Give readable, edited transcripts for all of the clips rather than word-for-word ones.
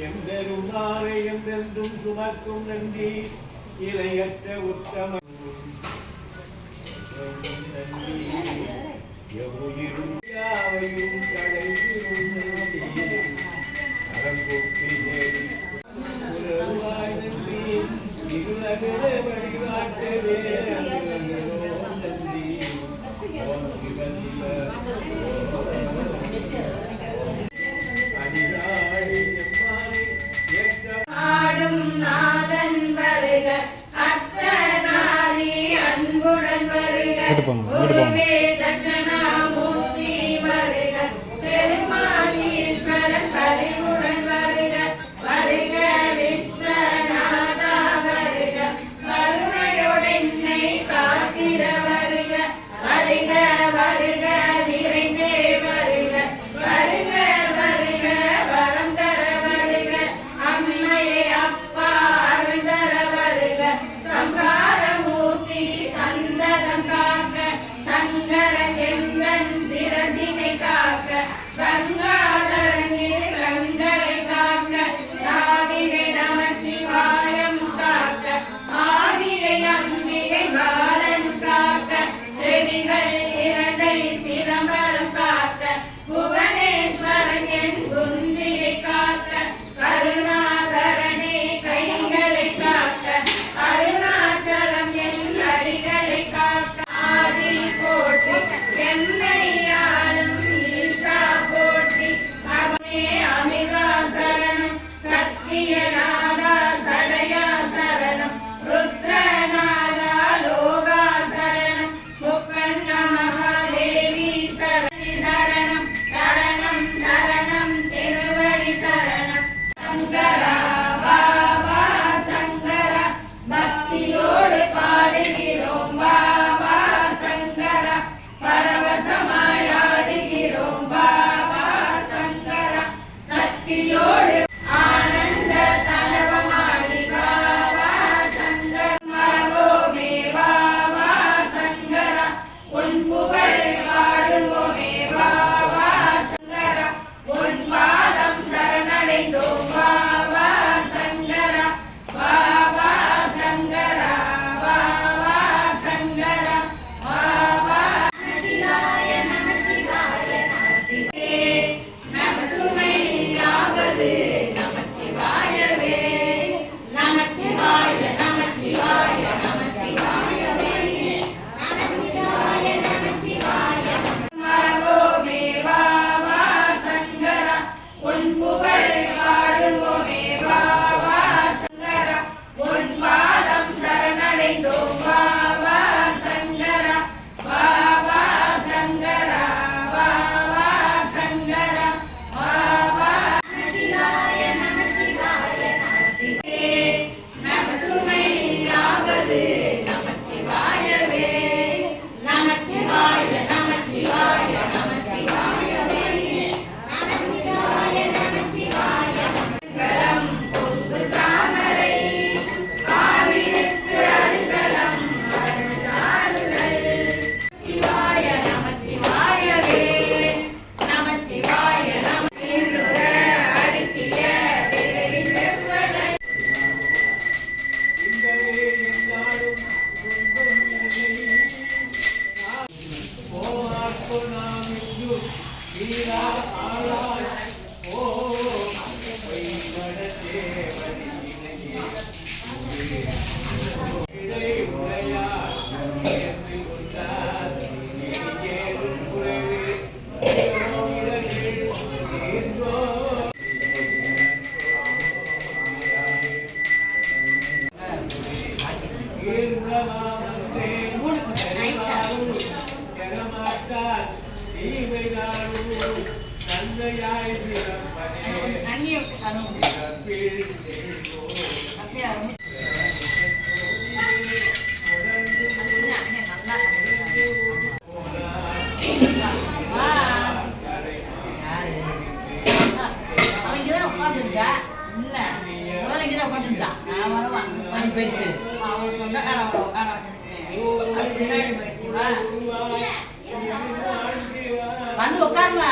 எம்பெருமானை எந்தெந்தும் சுமக்கும் நன்றி இலையற்ற உத்தம நன்றி எவ்வுயிரும் யாவையும் கடைசியும் அறங்கூட்டி உறவாய் நன்றி இருளகே வழிகாட்டவே நன்றி ஓம் சிவ சிவ வந்து உட்காருமா.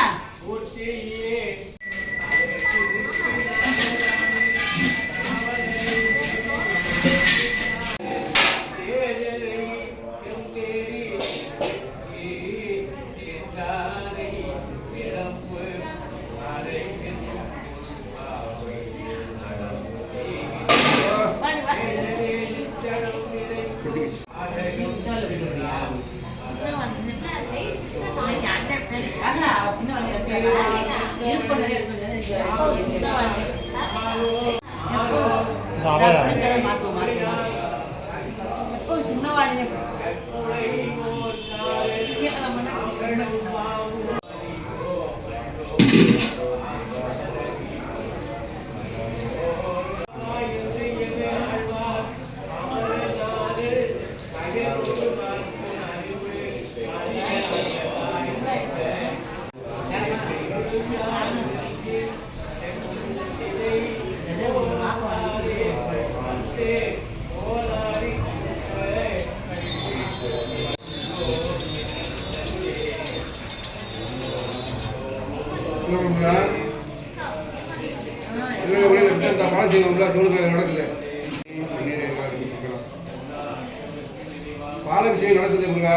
பாலபிஷேகம் நடக்குதுங்க.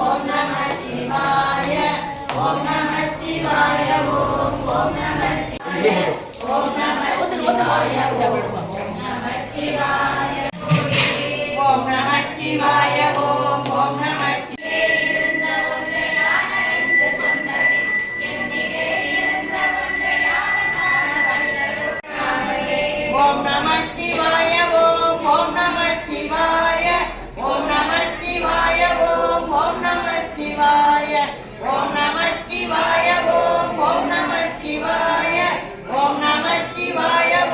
ஓம் நம சிவாய ஓம் நம சிவாய ஓம் ஓம் நம சிவாய ஓம் நம சிவாய ஓம் நம சிவாய ஓம் நம சிவாய ஓம் ஓம் நம சிவாய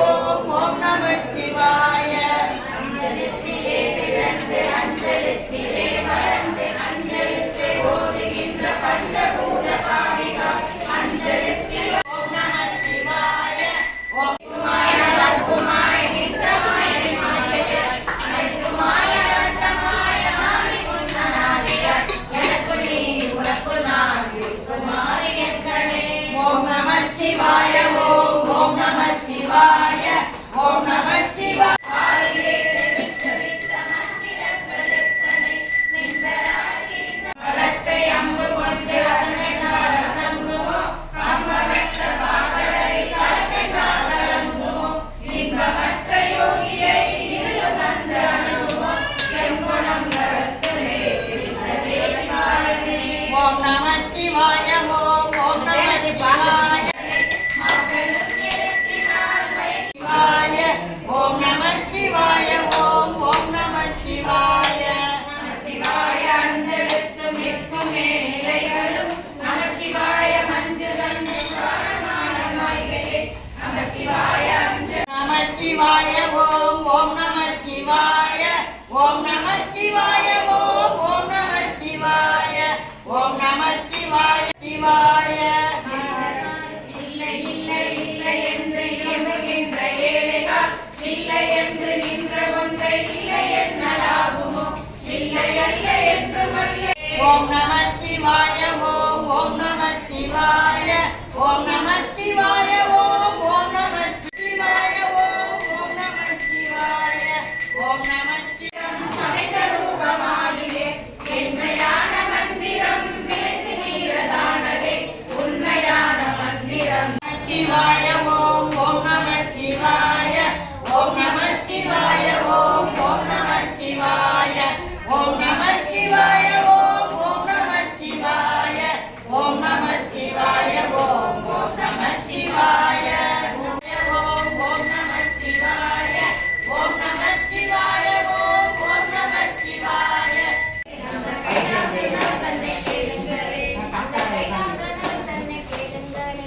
ஓம் ஓம் நம சிவாய ஓம் நம சிவாய ஓம் ஓம் நம சிவாய ஓம் நம சிவாய சிவாய இல்லை இல்லை இல்லை என்று எண்ணுகின்ற ஏழைகள் இல்லை என்று நின்ற ஒன்றை இல்லை என்னலாகுமோ இல்லை அல்ல என்று மல்ல ஓம் நம சிவாய ஓம் ஓம் நம சிவாய ஓம் நம சிவாய ஓம் ஓம் நம சிவாய ஓம் ஓம் நம சிவாய ஓம் நம சமைத்த ரூபமாகியே என்மையான மந்திரம் விளைந்து நீரதானதே உண்மையான மந்திரம் சிவாய ஓம் ஓம் நம சிவாய ஓம் நம சிவாய ஓம் ஓம் நம சிவாய ஓம் நம சிவாய ஓம் ஓம் நம சிவாய ஓம் நம சிவாய ஓம் ஓம் நம சிவாய ஓம் ஓம் நம சிவாய ஓம் நம சிவாய ஓம் ஓம் நம சிவாய தன்னை கேளுங்களே தன்னை கேளுங்களே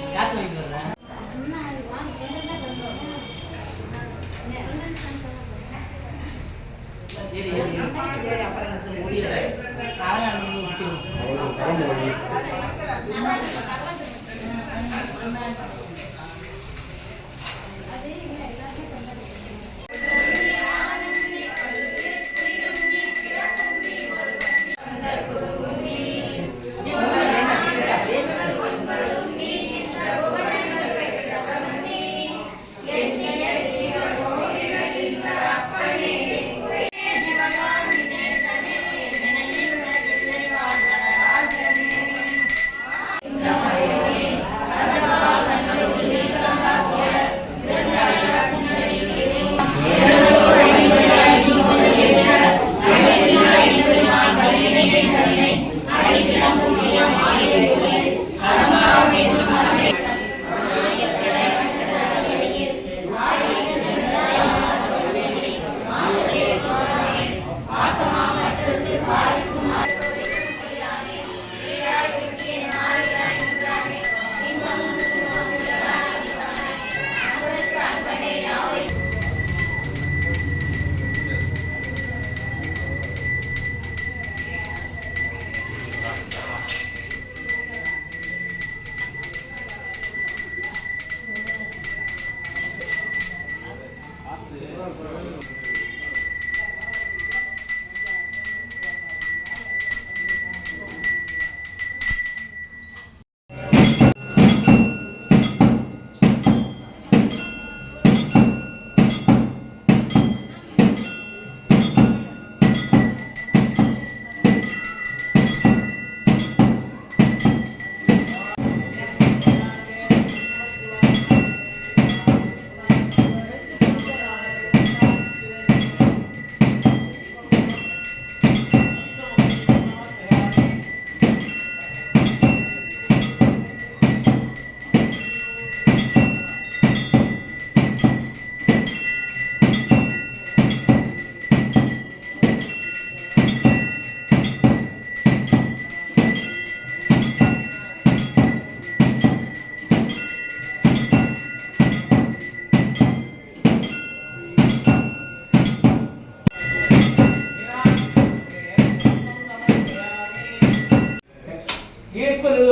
ஈர்ப்பது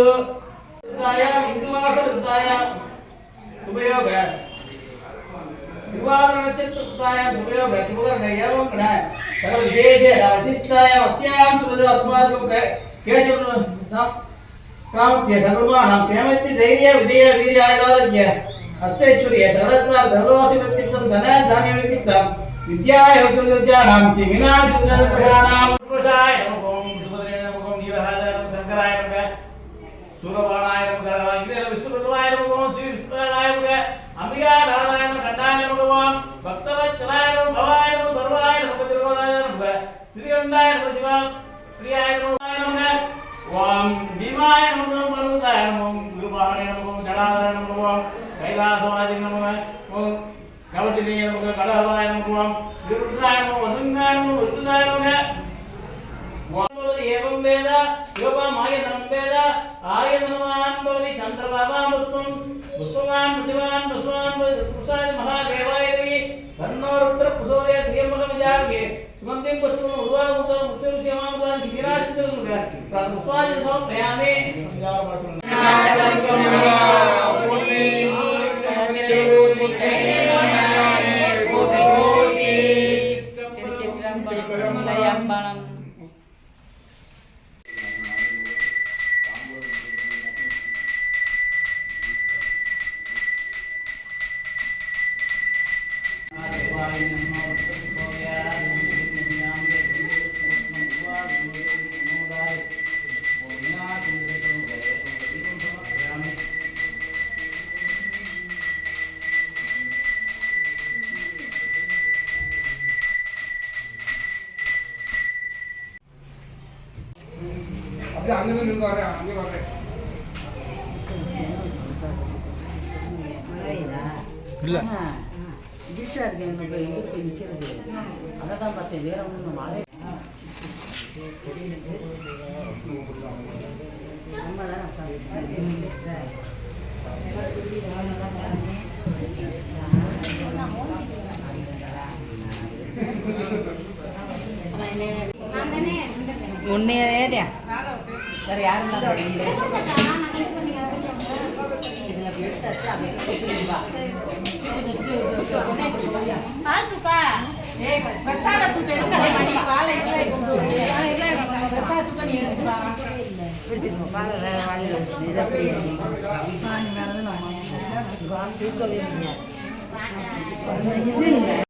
இந்துவாக உபயோக विवाद नक्षत्रताय उपयोग शुभकरण एवं गुण सकल विशेषेण वशिष्ठाय वस्यां तुलद अस्माकं केचन प्रामुख्य सर्वाणां क्षेमति धैर्य विजय वीर्य आयुरारोग्य अष्टैश्वर्य सरलता धर्मोऽधिपतित्वं धन धान्य व्यक्तित्वं विद्याय उत्तरविद्यानां विनाशग्रहाणां पुरुषाय नमः ओम सुभद्राय नमः ओम नीलहाय नमः शंकराय नमः सूरबाणाय नमः गणवाय विष्णुदेवाय नमः ओम श्री विष्णुनारायणाय नमः अंबिका नारायण कंडाय नमः भगवान भक्तवत्सलाय नमः भवाय नमः सर्वाय नमः तिरुवनाय नमः श्रीगंधाय नमः शिवा प्रियाय नमः ओम भीमाय नमः मरुदाय नमः गुरुपाय नमः जडाधराय नमः कैलासवाय नमः ओम गवतिनीय नमः कडावाय नमः गुरुद्राय नमः वदंगाय नमः उर्दुदाय नमः एवं वेद योगमाय नमः वेद आयनवान् भवति चंद्रबाबा पुष्पं पुष्पवान् पृथिवान् पुष्पवान् पुरुषाय महादेवाय देवी तन्नोरुद्र पुषोदय दिव्यमगम जागे सुगंधिं पुष्पं उर्वारुद्रं मुत्तिरुष्यमामदान शिखिराचितरुगा प्रातःपाय समर्पयामि அப்படியே அங்கே நின்று வரேன் அங்கே வரேன் இல்லை டிஸ்டா இருக்கு எனக்கு போய் எங்கே போய் நிற்கிறது அதை தான் பார்த்தேன் வேற ஒன்றும் மழை நம்ம தான் ஒன்று ஏரியா வேறு யாரும் இதில் எடுத்தாச்சு அதை பிரசாத தூக்க எடுத்து பாலை கொண்டு பிரசாத தூக்க நீ எடுத்துப்பா தூக்கவே முடியாது